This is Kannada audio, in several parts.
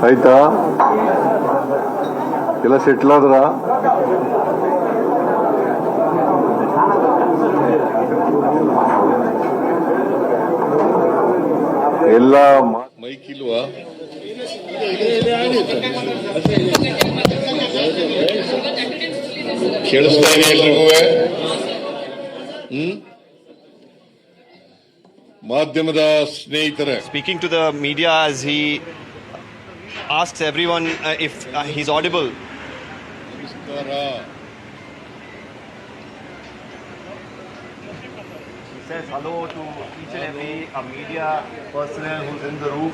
ಆಯ್ತಾ? ಎಲ್ಲ ಸೆಟ್ಲ್ ಆದ್ರ? ಎಲ್ಲ ಮೈಕ್ ಇಲ್ವಾ? ಕೇಳಿಸ್ತಾ ಇದೆ ಎಲ್ರಿಗೂ? ಮಾಧ್ಯಮದ ಸ್ನೇಹಿತರೆ, speaking to the media as he asks everyone if he's audible. He says hello to each and every media personnel who's in the room.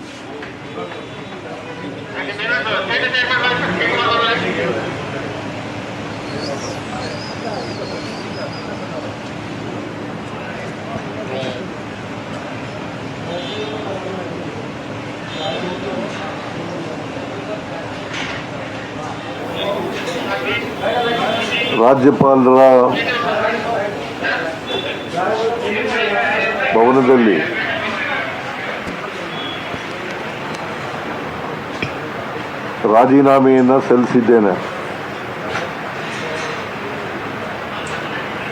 ರಾಜ್ಯಪಾಲರ ಭವನದಲ್ಲಿ ರಾಜೀನಾಮೆಯನ್ನು ಸಲ್ಲಿಸಿದ್ದೇನೆ.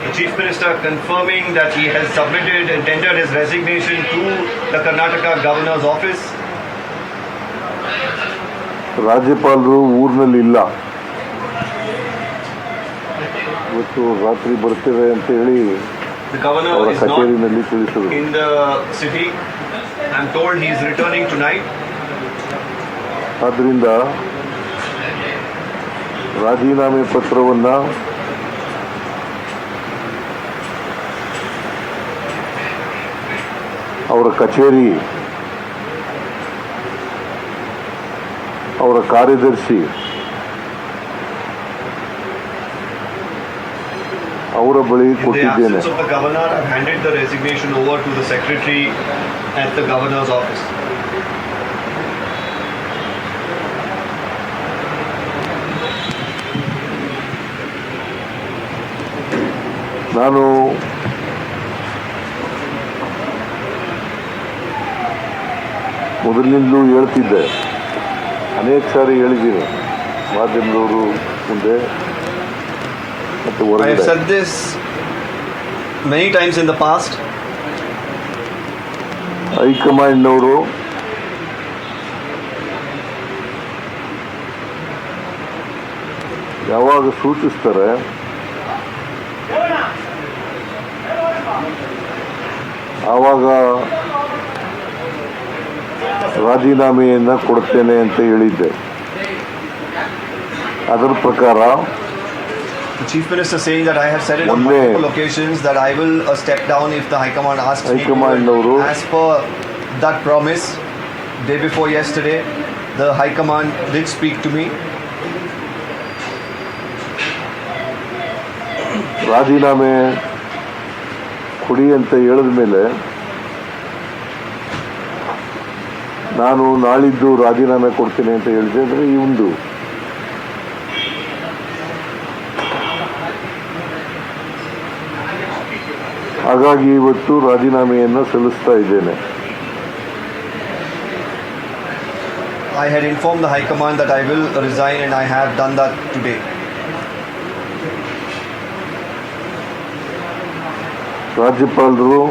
The Chief Minister confirming that he has submitted and tendered his resignation to the Karnataka Governor's office. ರಾಜ್ಯಪಾಲರು ಊರಿನಲ್ಲಿ ಇಲ್ಲ, ಇವತ್ತು ರಾತ್ರಿ ಬರ್ತೇವೆ ಅಂತ ಹೇಳಿ The governor ಅವರ is ಕಚೇರಿನಲ್ಲಿ not ತಿಳಿಸಿದರು. in the city. I'm told he is returning tonight. ಆದ್ದರಿಂದ ರಾಜೀನಾಮೆ ಪತ್ರವನ್ನು ಅವರ ಕಚೇರಿ, ಅವರ ಕಾರ್ಯದರ್ಶಿ, ಅವರ ಬಳಿ In the ಕೊಟ್ಟಿದ್ದೇನೆ. absence of the governor, I've handed the resignation over to the secretary at the governor's office. ನಾನು ಮೊದಲಿನಿಂದಲೂ ಹೇಳ್ತಿದ್ದೆ, ಅನೇಕ ಸಾರಿ ಹೇಳಿದ್ದೀನಿ ಮಾಧ್ಯಮದವರು ಮುಂದೆ ಮತ್ತು I have ಹೊರಗಡೆ. said this many times in the past. ಹೈಕಮಾಂಡ್ನವರು ಯಾವಾಗ ಸೂಚಿಸ್ತಾರೆ ಆವಾಗ ರಾಜೀನಾಮೆಯನ್ನು ಕೊಡ್ತೇನೆ ಅಂತ ಹೇಳಿದ್ದೆ. ಅದರ ಪ್ರಕಾರ The Chief Minister saying that I have said it on Monday. multiple occasions that I will step down if the High Command asks me to. ಹೈಕಮಾಂಡ್ನವರು As per that promise, day before yesterday, the High Command did speak to me. ರಾಜೀನಾಮೆ ಕೊಡಿ ಅಂತ ಹೇಳಿದ ಮೇಲೆ ನಾನು ನಾಳಿದ್ದು ರಾಜೀನಾಮೆ ಕೊಡ್ತೀನಿ ಅಂತ ಹೇಳಿದೆ. ಅಂದರೆ ಇವಂದು ಹಾಗಾಗಿ ಇವತ್ತು ರಾಜೀನಾಮೆಯನ್ನು ಸಲ್ಲಿಸ್ತಾ ಇದ್ದೇನೆ. I had informed the High Command that I will resign and I have done that today. ರಾಜ್ಯಪಾಲರು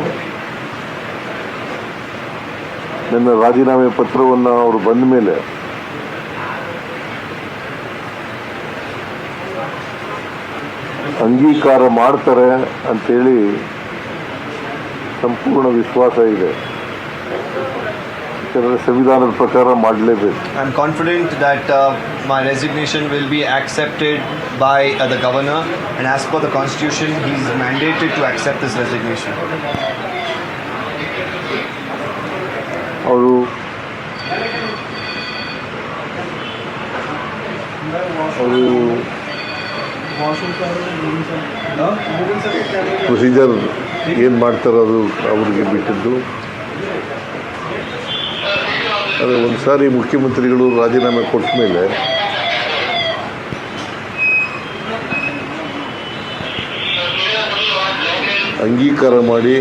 ನನ್ನ ರಾಜೀನಾಮೆ ಪತ್ರವನ್ನು ಅವರು ಬಂದ ಮೇಲೆ ಅಂಗೀಕಾರ ಮಾಡ್ತಾರೆ ಅಂತೇಳಿ ಸಂಪೂರ್ಣ ವಿಶ್ವಾಸ ಇದೆ. ಯಾಕಂದರೆ ಸಂವಿಧಾನದ ಪ್ರಕಾರ ಮಾಡಲೇಬೇಕು. I'm confident that my resignation will be accepted by the governor, and as per the constitution he is mandated to accept this resignation. ಅವರು ಪ್ರೊಸೀಜರ್ ಏನು ಮಾಡ್ತಾರೋ ಅದು ಅವ್ರಿಗೆ ಬಿಟ್ಟಿದ್ದು. ಆದರೆ ಒಂದು ಸಾರಿ ಮುಖ್ಯಮಂತ್ರಿಗಳು ರಾಜೀನಾಮೆ ಕೊಟ್ಟ ಮೇಲೆ ಅಂಗೀಕಾರ ಮಾಡಿ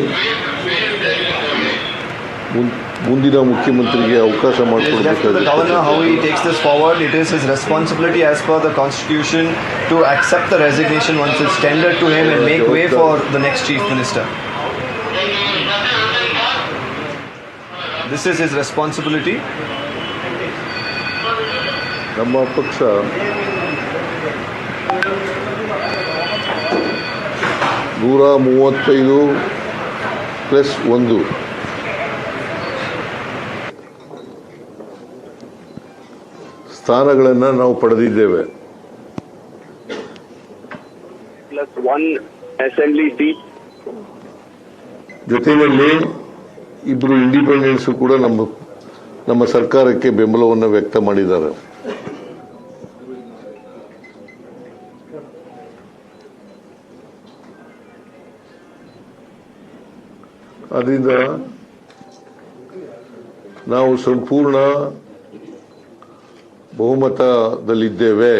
ಮುಂದಿನ ಮುಖ್ಯಮಂತ್ರಿಗೆ ಅವಕಾಶ It is left to the governor how he ಮಾಡಿಕೊಡ್ಬೇಕಾಗುತ್ತೆ. takes this forward. It is his responsibility as per the constitution to accept the resignation once it's tendered to him and make way for the next chief minister. This is his responsibility. ನಮ್ಮ ಪಕ್ಷ +135 ಸ್ಥಾನಗಳನ್ನು ನಾವು ಪಡೆದಿದ್ದೇವೆ. +1 assembly seat. ಜೊತೆಯಲ್ಲಿ ಇಬ್ಬರು ಇಂಡಿಪೆಂಡೆನ್ಸ್ ಕೂಡ ನಮ್ಮ ಸರ್ಕಾರಕ್ಕೆ ಬೆಂಬಲವನ್ನು ವ್ಯಕ್ತ ಮಾಡಿದ್ದಾರೆ. ಅದರಿಂದ ನಾವು ಸಂಪೂರ್ಣ ಬಹುಮತದಲ್ಲಿದ್ದೇವೆ.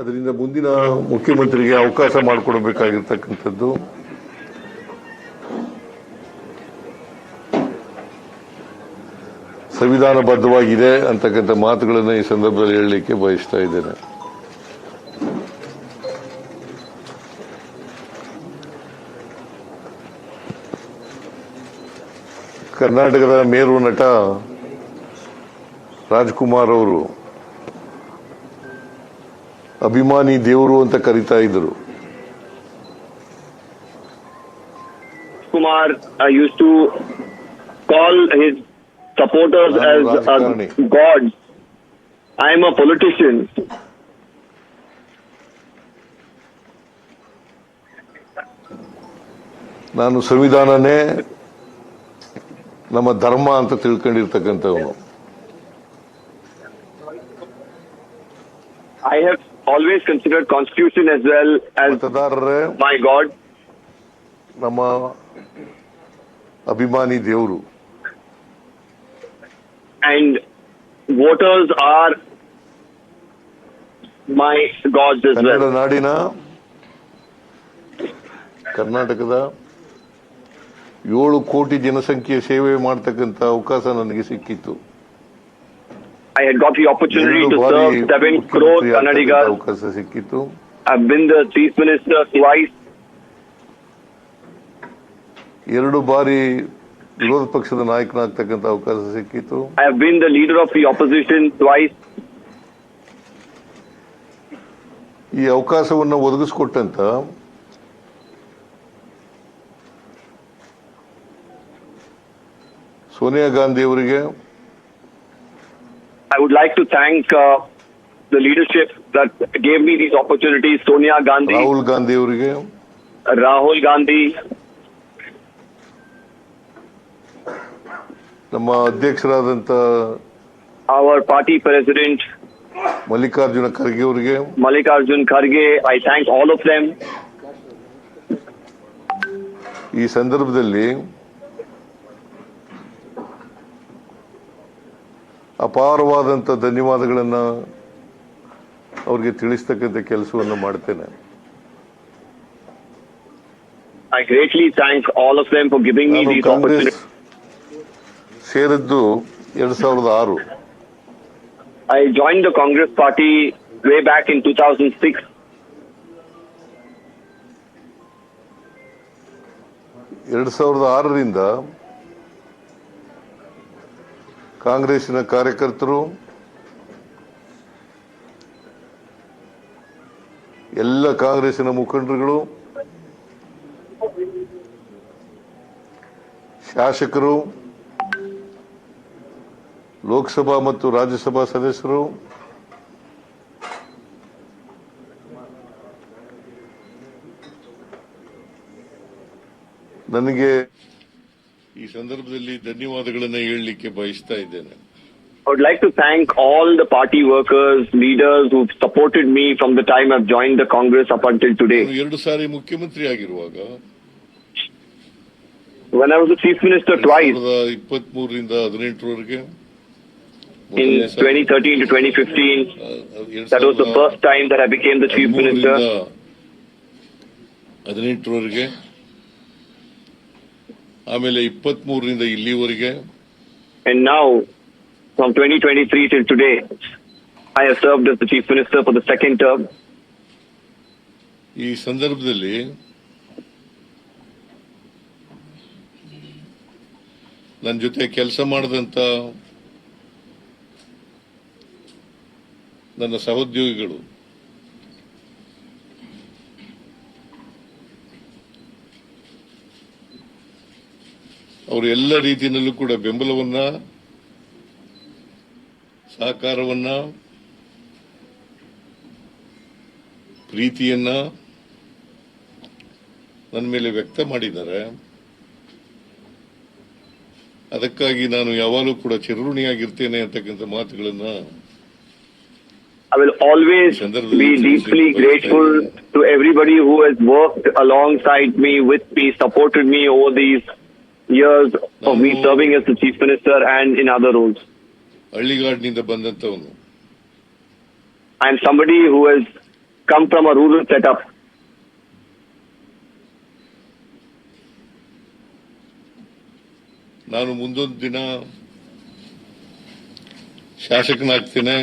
ಅದರಿಂದ ಮುಂದಿನ ಮುಖ್ಯಮಂತ್ರಿಗೆ ಅವಕಾಶ ಮಾಡಿಕೊಡಬೇಕಾಗಿರ್ತಕ್ಕಂಥದ್ದು ಸಂವಿಧಾನಬದ್ಧವಾಗಿದೆ ಅಂತಕ್ಕಂಥ ಮಾತುಗಳನ್ನು ಈ ಸಂದರ್ಭದಲ್ಲಿ ಹೇಳಲಿಕ್ಕೆ ಬಯಸ್ತಾ ಇದ್ದೇನೆ. ಕರ್ನಾಟಕದ ಮೇರು ನಟ ರಾಜ್ಕುಮಾರ್ ಅವರು ಅಭಿಮಾನಿ ದೇವರು ಅಂತ ಕರೀತಾ ಇದ್ರು. Kumar used to call his supporters as gods. I am a politician. ನಾನು ಸಂವಿಧಾನನೇ ನಮ್ಮ ಧರ್ಮ ಅಂತ ತಿಳ್ಕೊಂಡಿರ್ತಕ್ಕಂಥವನು. I have always considered constitution as well as ಮತದಾರರೇ my god. ನಮ್ಮ ಅಭಿಮಾನಿ ದೇವರು. And voters are my gods as Kannada well. ನಾಡಿನ ಕರ್ನಾಟಕದ 7 ಕೋಟಿ ಜನಸಂಖ್ಯೆಯ ಸೇವೆ ಮಾಡತಕ್ಕಂಥ ಅವಕಾಶ ನನಗೆ ಸಿಕ್ಕಿತ್ತು. I had got the opportunity 2 to ಬಾರಿ serve 7 crore ಮುಖ್ಯಮಂತ್ರಿ ಆಗ್ತಕ್ಕಂಥ Kannadigas. ಅವಕಾಶ ಸಿಕ್ಕಿತ್ತು. I've been the chief minister twice. 2 ಬಾರಿ ವಿರೋಧ ಪಕ್ಷದ ನಾಯಕನಾಗ್ತಕ್ಕಂಥ ಅವಕಾಶ ಸಿಕ್ಕಿತ್ತು. I have been the leader of the opposition twice. ಈ ಅವಕಾಶವನ್ನು ಒದಗಿಸ್ಕೊಟ್ಟಂತ ಸೋನಿಯಾ ಗಾಂಧಿ ಅವರಿಗೆ, I would like to thank the leadership that gave me these opportunities, Sonia Gandhi, Rahul Gandhi ಅವರಿಗೆ, Rahul Gandhi, ನಮ್ಮ ಅಧ್ಯಕ್ಷರಾದಂಥ our party president, Mallikarjuna Kharge ಅವರಿಗೆ, Mallikarjun Kharge. I thank all of them. ಈ ಸಂದರ್ಭದಲ್ಲಿ ಅಪಾರವಾದಂಥ ಧನ್ಯವಾದಗಳನ್ನು ಅವ್ರಿಗೆ ತಿಳಿಸ್ತಕ್ಕಂಥ ಕೆಲಸವನ್ನು ಮಾಡ್ತೇನೆ. I greatly thank all of them for giving me ನಾನು these ಕಾಂಗ್ರೆಸ್ opportunities. ಸೇರಿದ್ದು 2006. I joined the Congress party way back in 2006. 2006ರಿಂದ ಕಾಂಗ್ರೆಸ್ಸಿನ ಕಾರ್ಯಕರ್ತರು, ಎಲ್ಲ ಕಾಂಗ್ರೆಸ್ಸಿನ ಮುಖಂಡರುಗಳು, ಶಾಸಕರು, ಲೋಕಸಭಾ ಮತ್ತು ರಾಜ್ಯಸಭಾ ಸದಸ್ಯರು, ನನಗೆ ಈ ಸಂದರ್ಭದಲ್ಲಿ ಧನ್ಯವಾದಗಳನ್ನು ಹೇಳಲಿಕ್ಕೆ ಬಯಸ್ತಾ ಇದ್ದೇನೆ. I would like to thank all the party workers, leaders who've supported me from the time I've joined the Congress up until today. ನಾನು 2 ಸಾರಿ ಮುಖ್ಯಮಂತ್ರಿ ಆಗಿರುವಾಗ, When I was the chief minister twice, 2023ರಿಂದ 2018ರವರೆಗೆ, in 2013 to 2015. That was the first time that I became the chief minister. 18ರವರೆಗೆ, ಆಮೇಲೆ 23ರಿಂದ ಇಲ್ಲಿವರೆಗೆ, And now, from 2023 till today, I have served as the chief minister for the second term. ಈ ಸಂದರ್ಭದಲ್ಲಿ ನನ್ನ ಜೊತೆ ಕೆಲಸ ಮಾಡಿದಂತ ನನ್ನ ಸಹೋದ್ಯೋಗಿಗಳು ಅವರು ಎಲ್ಲ ರೀತಿಯಲ್ಲೂ ಕೂಡ ಬೆಂಬಲವನ್ನ, ಸಹಕಾರವನ್ನ, ಪ್ರೀತಿಯನ್ನ ನನ್ನ ಮೇಲೆ ವ್ಯಕ್ತ ಮಾಡಿದ್ದಾರೆ. ಅದಕ್ಕಾಗಿ ನಾನು ಯಾವಾಗಲೂ ಕೂಡ ಚಿರಋಣಿಯಾಗಿರ್ತೇನೆ ಅಂತಕ್ಕಂಥ ಮಾತುಗಳನ್ನ I will always be deeply grateful to everybody who has worked alongside me, with me, supported me over these years of me serving as the chief minister and in other roles. ಹಳ್ಳಿಗಾಡಿನಿಂದ ಬಂದಂತವನು. I am somebody who has come from a rural setup. ನಾನು ಮುಂದೊಂದು ದಿನ ಶಾಸಕನಾಗ್ತೇನೆ,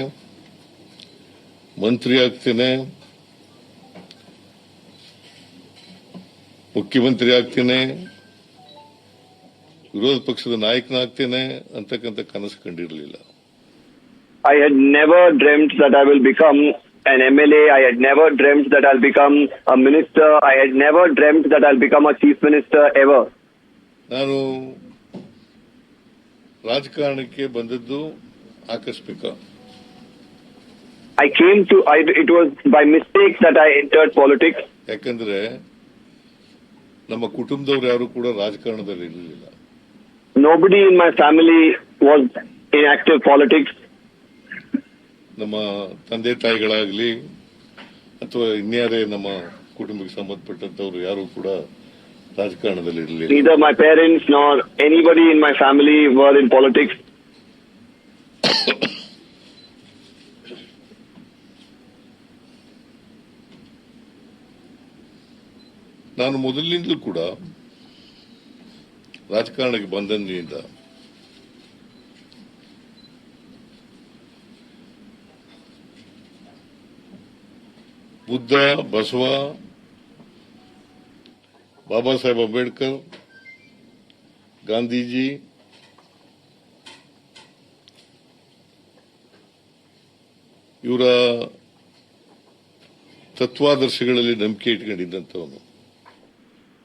ಮಂತ್ರಿ ಆಗ್ತೇನೆ, ಮುಖ್ಯಮಂತ್ರಿ ಆಗ್ತೇನೆ, ವಿರೋಧ ಪಕ್ಷದ ನಾಯಕನಾಗ್ತೇನೆ ಅಂತಕ್ಕಂಥ ಕನಸು ಕಂಡಿರಲಿಲ್ಲ. I had never dreamt that I will become an MLA. I had never dreamt that I'll become a minister. I had never dreamt that I'll become a chief minister ever. ನಾನು ರಾಜಕಾರಣಕ್ಕೆ ಬಂದದ್ದು ಆಕಸ್ಮಿಕ. It was by mistake that I entered politics. ಯಾಕಂದ್ರೆ ನಮ್ಮ ಕುಟುಂಬದವರು ಯಾರು ಕೂಡ ರಾಜಕಾರಣದಲ್ಲಿ ಇರಲಿಲ್ಲ. Nobody in my family was in active politics. ನಮ್ಮ ತಂದೆ ತಾಯಿಗಳಾಗ್ಲಿ ಅಥವಾ ಇನ್ಯಾರೇ ನಮ್ಮ ಕುಟುಂಬಕ್ಕೆ ಸಂಬಂಧಪಟ್ಟಂತವರು ಯಾರು ಕೂಡ ರಾಜಕಾರಣದಲ್ಲಿ ಇರಲಿಲ್ಲ. Neither my parents nor anybody in my family were in politics. ನಾನು ಮೊದಲಿನಿಂದಲೂ ಕೂಡ ರಾಜಕಾರಣಕ್ಕೆ ಬಂದಂದಿನಿಂದ ಬುದ್ಧ, ಬಸವ, ಬಾಬಾ ಸಾಹೇಬ್ ಅಂಬೇಡ್ಕರ್, ಗಾಂಧೀಜಿ, ಇವರ ತತ್ವಾದರ್ಶಗಳಲ್ಲಿ ನಂಬಿಕೆ ಇಟ್ಕೊಂಡಿದ್ದಂಥವನು.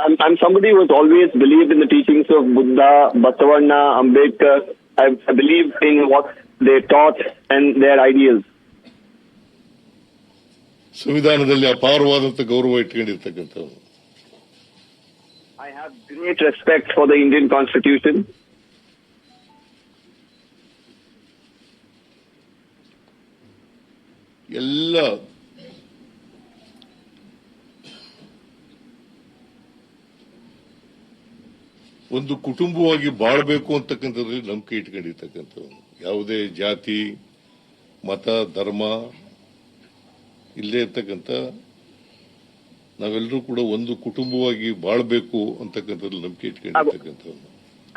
I'm somebody who has always believed in the teachings of Buddha, Basavanna, Ambedkar. I believe in what they taught and their ideals. ಸಂವಿಧಾನದಲ್ಲಿ ಅಪಾರವಾದಂಥ ಗೌರವ ಇಟ್ಕೊಂಡಿರ್ತಕ್ಕಂಥವನು. I have great respect for the Indian Constitution. ಎಲ್ಲ ಒಂದು ಕುಟುಂಬವಾಗಿ ಬಾಳಬೇಕು ಅಂತಕ್ಕಂಥದ್ರಲ್ಲಿ ನಂಬಿಕೆ ಇಟ್ಕೊಂಡಿರ್ತಕ್ಕಂಥವನು. ಯಾವುದೇ ಜಾತಿ, ಮತ, ಧರ್ಮ ಇಲ್ಲೇ ಇರ್ತಕ್ಕಂಥ ನಾವೆಲ್ಲರೂ ಕೂಡ ಒಂದು ಕುಟುಂಬವಾಗಿ ಬಾಳಬೇಕು ಅಂತಕ್ಕಂಥದ್ದು ನಂಬಿಕೆ ಇಟ್ಕೊಂಡಿರ್ತಕ್ಕಂಥವನು.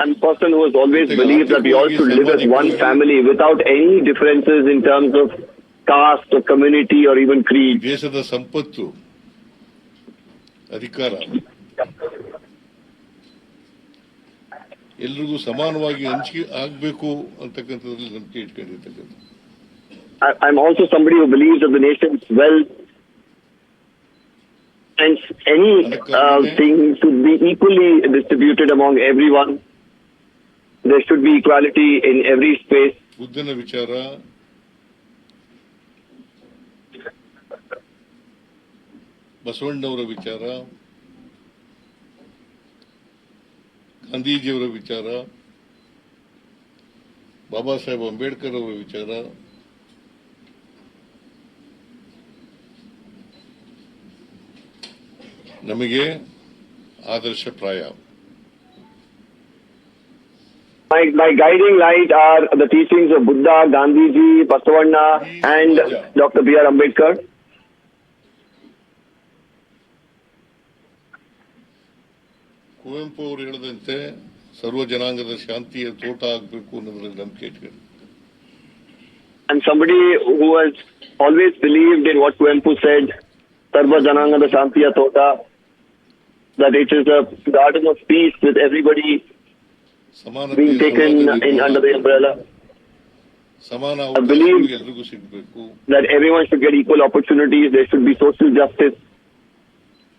I'm a person who has always believed that we all should live as one family without any differences in terms of caste or community or even creed. ದೇಶದ ಸಂಪತ್ತು, ಅಧಿಕಾರ ಎಲ್ರಿಗೂ ಸಮಾನವಾಗಿ ಹಂಚಿಕೆ ಆಗಬೇಕು ಅಂತಕ್ಕಂಥದ್ರಲ್ಲಿ ನಂಬಿಕೆ ಇಟ್ಕೊಂಡಿರ್ತಕ್ಕಂಥ. I'm also somebody who believes that the nation's wealth and any thing should be equally distributed among everyone. There should be equality in every space. ಬುದ್ಧನ ವಿಚಾರ, ಬಸವಣ್ಣವರ ವಿಚಾರ, ಗಾಂಧೀಜಿಯವರ ವಿಚಾರ, ಬಾಬಾ ಸಾಹೇಬ್ ಅಂಬೇಡ್ಕರ್ ಅವರ ವಿಚಾರ, ನಮಗೆ ಆದರ್ಶಪ್ರಾಯ. my guiding light are the teachings of Buddha, Gandhiji, Basavanna, and Dr. B.R. Ambedkar. Kuvempu ಅವರು ಹೇಳಿದಂತೆ ಸರ್ವ ಜನಾಂಗದ ಶಾಂತಿಯ ತೋಟ ಆಗಬೇಕು ಅನ್ನೋದ್ರಲ್ಲಿ ನಂಬಿಕೆ ಇಟ್ಕೊಂಡು I'm somebody who has always believed in what Kuempu said, Sarva Janangada Shantiya Tota, that it is a garden of peace with everybody being taken in under the umbrella. ಸಮಾನ I believe ಎಲ್ರಿಗೂ ಸಿಗಬೇಕು. that everyone should get equal opportunities, there should be social justice.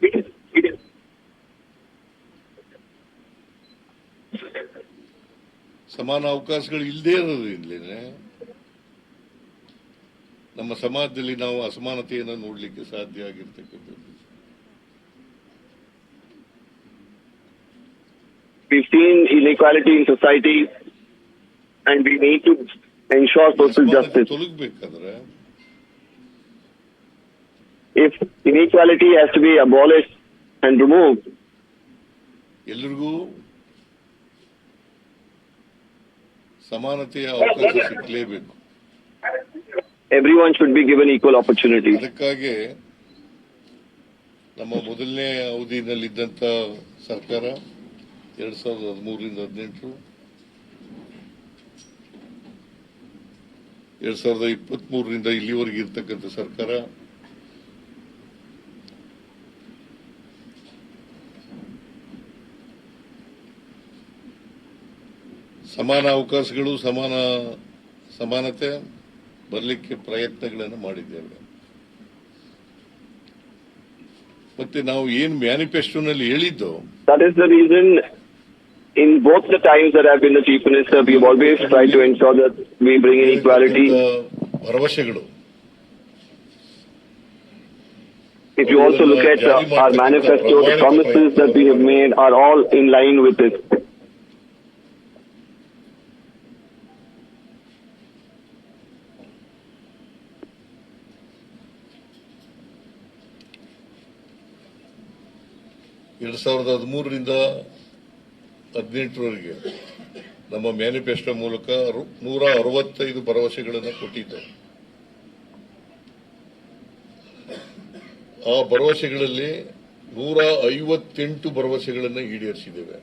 It is. ಸಮಾನ ಅವಕಾಶಗಳು ಇಲ್ಲದೇ ಇರೋದ್ರಿಂದಲೇ ನಮ್ಮ ಸಮಾಜದಲ್ಲಿ ನಾವು ಅಸಮಾನತೆಯನ್ನು ನೋಡಲಿಕ್ಕೆ ಸಾಧ್ಯ ಆಗಿರ್ತಕ್ಕಂಥದ್ದು. We've seen inequality in society and we need to ensure social justice. ತೊಲಗಬೇಕಾದ್ರೆ If inequality has to be abolished and removed, ಎಲ್ರಿಗೂ ಸಮಾನತೆಯ ಅವಕಾಶ ಸಿಕ್ಕಲೇಬೇಕು. everyone should be given equal opportunities. ಅದಕ್ಕಾಗಿ ನಮ್ಮ ಮೊದಲನೇ ಅವಧಿನಲ್ಲಿದ್ದಂಥ ಸರ್ಕಾರ 2013ರಿಂದ 18 2023ರಿಂದ ಇಲ್ಲಿವರೆಗೆ ಇರ್ತಕ್ಕಂಥ ಸರ್ಕಾರ ಸಮಾನ ಅವಕಾಶಗಳು ಸಮಾನತೆ ಬರಲಿಕ್ಕೆ ಪ್ರಯತ್ನಗಳನ್ನು ಮಾಡಿದ್ದೇವೆ. ಮತ್ತೆ ನಾವು ಏನು ಮ್ಯಾನಿಫೆಸ್ಟೋನಲ್ಲಿ ಹೇಳಿದ್ದೋ That is the reason in both the times that I've been the Chief Minister, we've always tried to ensure that we bring in equality. ಭರವಸೆಗಳು If you also look at our manifesto, the promises that we have made are all in line with it. ಎರಡು 2013ರಿಂದ 18ರವರೆಗೆ ನಮ್ಮ ಮ್ಯಾನಿಫೆಸ್ಟೋ ಮೂಲಕ 165 ಭರವಸೆಗಳನ್ನು ಕೊಟ್ಟಿದ್ದು. ಆ ಭರವಸೆಗಳಲ್ಲಿ 158 ಭರವಸೆಗಳನ್ನು ಈಡೇರಿಸಿದ್ದೇವೆ.